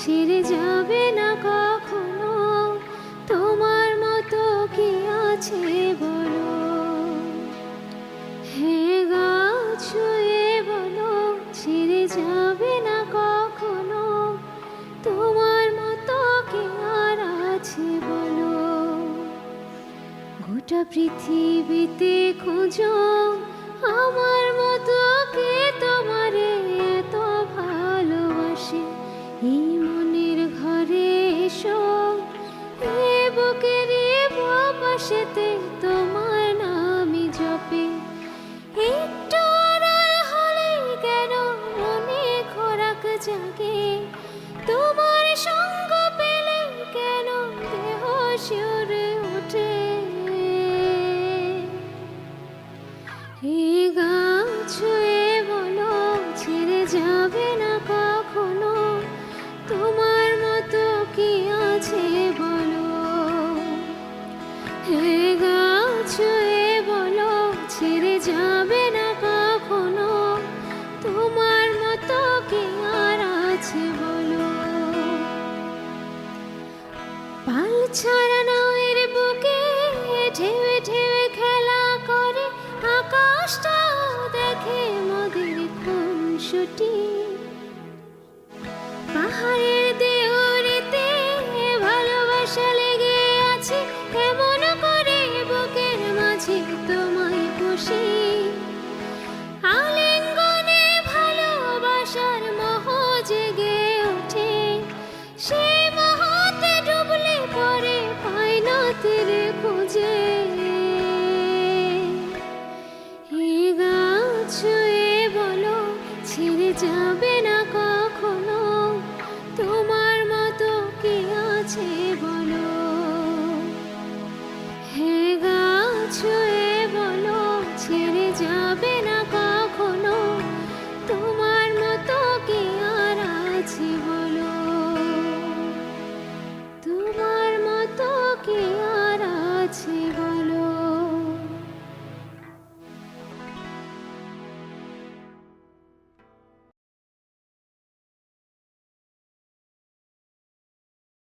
ছেড়ে যাবে না কখনো, তোমার মতো কি আছে বলো। হে গাছ হয়ে বলো, ছেড়ে যাবে না কখনো, তোমার মতো কি আর আছে বলো। গোটা পৃথিবীতে খোঁজো আমার মতো কে তোমারে এত ভালোবাসে। এই মনের ঘরে এসো, এ বুকের পাশেতে তোমার নামই জপে। একটু আড়াল হলে কেন মনে খোরাক জাগে, তোমার সঙ্গ পেলে কেন দেহ শিউরে ওঠে। এই গাছ হয়ে বলো, ছেড়ে যাবে না কখনো, তোমার মতো কি আছে বলো। হে গাছ হয়ে বলো, ছেড়ে যাবে না কখনো, তোমার মতো কি আর আছে বলো। পাল ছাড়া নায়ের বুকে ঢেউে ঢেউে খেলা করে, আকাশটাও দেখে মোদের খুনসুটি। পাহাড়ের দেওরেতে ভালোবাসা লেগে আছে, এমন করে বুকের মাঝে তোমায় পুষি। আলিঙ্গনে ভালোবাসার মোহ জেগে ওঠে, সেই মোহতে ডুবলে পরে পাই না তীরে খুঁজে। হে গাছ হয়ে বলো, ছেড়ে যাবে না কখনো, তোমার মতো কি আছে।